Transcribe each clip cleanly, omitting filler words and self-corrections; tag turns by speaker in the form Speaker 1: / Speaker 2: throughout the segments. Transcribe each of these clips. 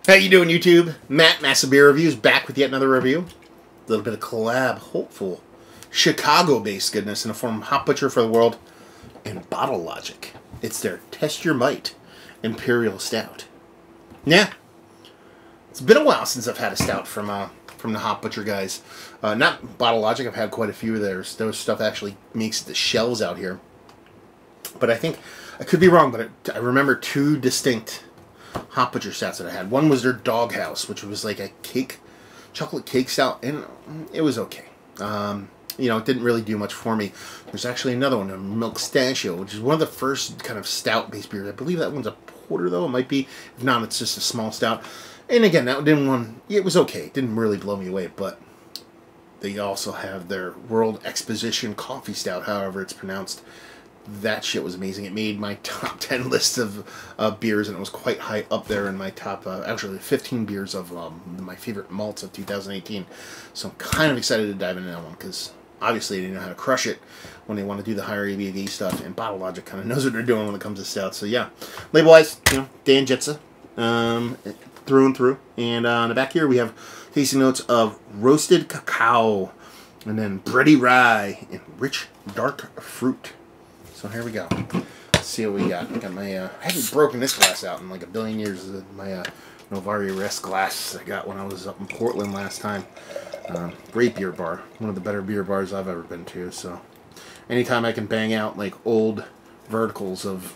Speaker 1: How you doing, YouTube? Matt, Massive Beer Reviews, back with yet another review. A little bit of collab, hopeful, Chicago-based goodness in the form of Hop Butcher for the World and Bottle Logic. It's their Test Your Might Imperial Stout. Yeah, it's been a while since I've had a stout from the Hop Butcher guys. Not Bottle Logic. I've had quite a few of theirs. Those stuff actually makes the shelves out here. But I think I could be wrong. But I remember two distinct Hop Butcher stouts that I had. One was their Doghouse, which was like a chocolate cake stout, and it was okay. You know, it didn't really do much for me. There's actually another one, a Milk Stachio, which is one of the first kind of stout-based beers. I believe that one's a porter, though. It might be. If not, it's just a small stout. And again, that didn't one. It was okay. It didn't really blow me away, but they also have their World Exposition Coffee Stout, however it's pronounced. That shit was amazing. It made my top 10 list of beers, and it was quite high up there in my top, actually 15 beers of my favorite malts of 2018. So I'm kind of excited to dive into that one, because obviously they know how to crush it when they want to do the higher ABV stuff, and Bottle Logic kind of knows what they're doing when it comes to stouts. So yeah, label-wise, you know, Dan Jitsa, through and through. And on the back here we have tasting notes of roasted cacao, and then bready rye, and rich dark fruit. So here we go. Let's see what we got. I got my, I haven't broken this glass out in like a billion years. My Novari Rest glass I got when I was up in Portland last time. Great beer bar. One of the better beer bars I've ever been to. So anytime I can bang out like old verticals of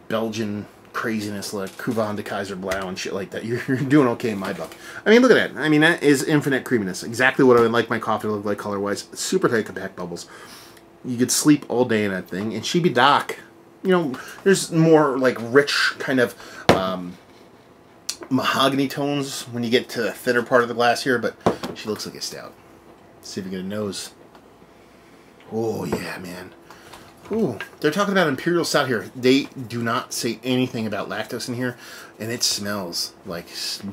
Speaker 1: Belgian craziness like Couvent de Kaiser Blau and shit like that, you're doing okay in my book. I mean, look at that. I mean, that is infinite creaminess. Exactly what I would like my coffee to look like color-wise. Super tight compact bubbles. You could sleep all day in that thing. And she be dark. You know, there's more like rich kind of mahogany tones when you get to the thinner part of the glass here, but she looks like a stout. Let's see if we get a nose. Oh yeah, man. Ooh, they're talking about Imperial Stout here. They do not say anything about lactose in here, and it smells like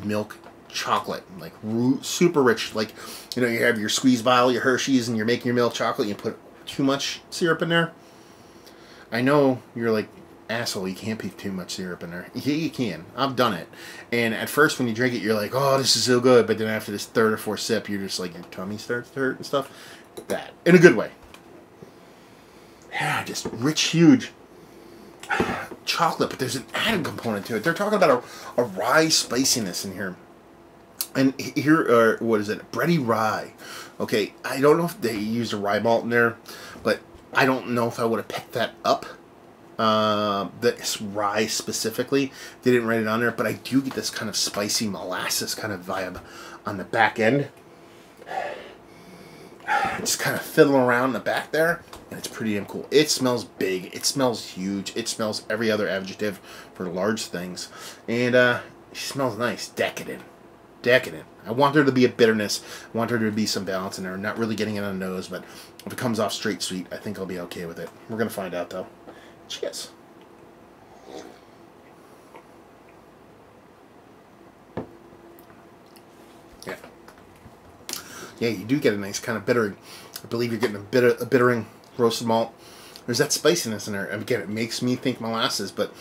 Speaker 1: milk chocolate, like super rich. Like, you know, you have your squeeze vial, your Hershey's, and you're making your milk chocolate, and you put too much syrup in there. I know you're like, asshole, you can't put too much syrup in there. Yeah, you can. I've done it. And at first when you drink it, you're like, oh, this is so good. But then after this third or fourth sip, you're just like, your tummy starts to hurt and stuff. Bad. In a good way. Yeah, just rich, huge chocolate. But there's an added component to it. They're talking about a rye spiciness in here. And here, what is it? Bready rye. Okay, I don't know if they used a rye malt in there, but I don't know if I would have picked that up. This rye specifically. They didn't write it on there, but I do get this kind of spicy molasses kind of vibe on the back end. Just kind of fiddling around in the back there, and it's pretty damn cool. It smells big. It smells huge. It smells every other adjective for large things. And it smells nice. Decadent. Decadent. I want there to be a bitterness. I want there to be some balance in there. I'm not really getting it on the nose, but if it comes off straight sweet, I think I'll be okay with it. We're going to find out, though. Cheers. Yeah. Yeah, you do get a nice kind of bittering. I believe you're getting a bittering roasted malt. There's that spiciness in there. Again, it makes me think molasses, but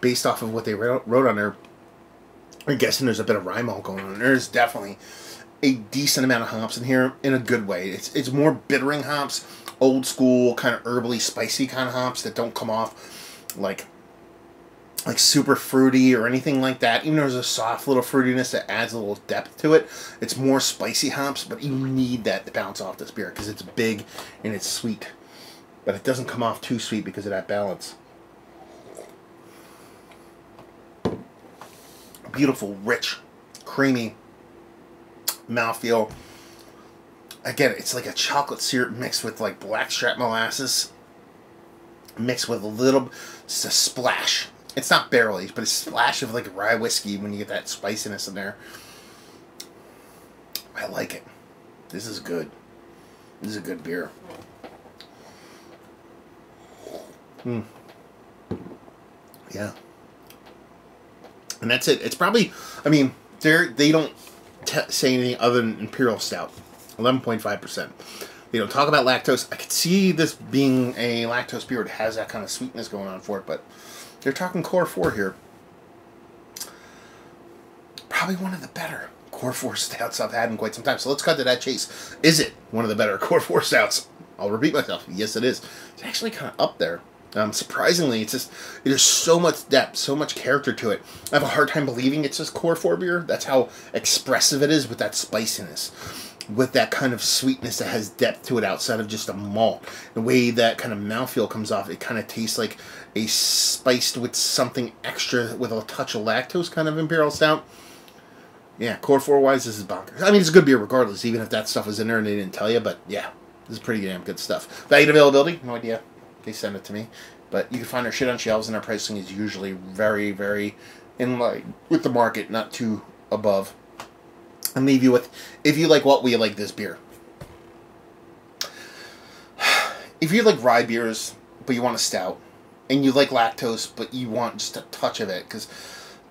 Speaker 1: based off of what they wrote on there, I'm guessing there's a bit of rye malt going on. There's definitely a decent amount of hops in here in a good way. It's more bittering hops, old school kind of herbally spicy kind of hops that don't come off like super fruity or anything like that. Even though there's a soft little fruitiness that adds a little depth to it, it's more spicy hops, but you need that to bounce off this beer because it's big and it's sweet. But it doesn't come off too sweet because of that balance. Beautiful, rich, creamy mouthfeel. Again, it's like a chocolate syrup mixed with like blackstrap molasses, mixed with just a splash. It's not barrel aged, but a splash of like rye whiskey when you get that spiciness in there. I like it. This is good. This is a good beer. Yeah. And that's it. It's probably, I mean, they don't say anything other than Imperial Stout. 11.5%. They don't talk about lactose. I could see this being a lactose beer that has that kind of sweetness going on for it, but they're talking core 4 here. probably one of the better Core 4 stouts I've had in quite some time. So let's cut to that chase. Is it one of the better Core 4 stouts? I'll repeat myself. Yes, it is. It's actually kind of up there. Surprisingly, there's so much depth, so much character to it. I have a hard time believing it's just Core 4 beer. That's how expressive it is with that spiciness, with that kind of sweetness that has depth to it outside of just a malt. The way that kind of mouthfeel comes off, it kind of tastes like a spiced with something extra with a touch of lactose kind of Imperial Stout. Yeah, Core 4-wise, this is bonkers. I mean, it's a good beer regardless, even if that stuff was in there and they didn't tell you, but yeah, this is pretty damn good stuff. Value and availability, no idea. They send it to me. But you can find our shit on shelves, and our pricing is usually very, very in line with the market, not too above. And leave you with, if you like what we like this beer. If you like rye beers, but you want a stout, and you like lactose, but you want just a touch of it, because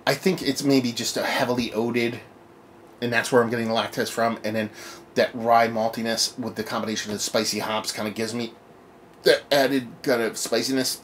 Speaker 1: I think it's maybe just a heavily oated, and that's where I'm getting the lactose from, and then that rye maltiness with the combination of the spicy hops kind of gives me that added kind of spiciness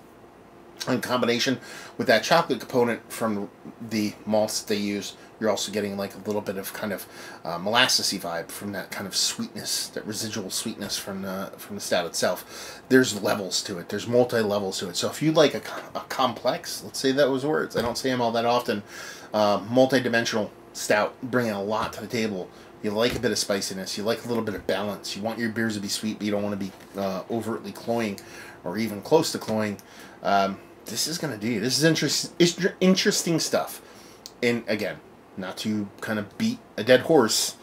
Speaker 1: in combination with that chocolate component from the malts they use. You're also getting like a little bit of kind of molassesy vibe from that kind of sweetness, that residual sweetness from the stout itself. There's levels to it. There's multi-levels to it. So if you like a complex, let's say those words, I don't say them all that often, multi-dimensional stout, bringing a lot to the table. You like a bit of spiciness. You like a little bit of balance. You want your beers to be sweet, but you don't want to be overtly cloying or even close to cloying. This is going to do you. This is interesting stuff. And again, not to kind of beat a dead horse.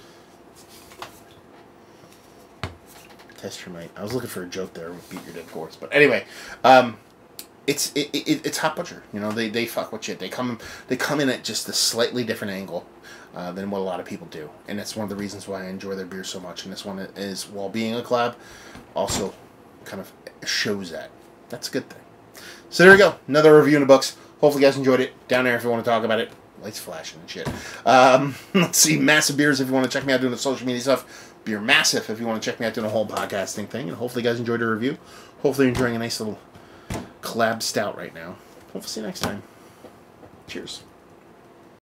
Speaker 1: Test your might. I was looking for a joke there with beat your dead horse. But anyway, it's Hot Butcher. You know, they fuck with shit. They come in at just a slightly different angle than what a lot of people do, and that's one of the reasons why I enjoy their beer so much. And this one is, while being a collab, also kind of shows that. That's a good thing. So there we go. Another review in the books. Hopefully you guys enjoyed it. Down there if you want to talk about it. Lights flashing and shit. Let's see. Massive Beers if you want to check me out doing the social media stuff. Beer Massive if you want to check me out doing a whole podcasting thing. And hopefully you guys enjoyed the review. Hopefully you're enjoying a nice little collab stout right now. Hopefully see you next time. Cheers.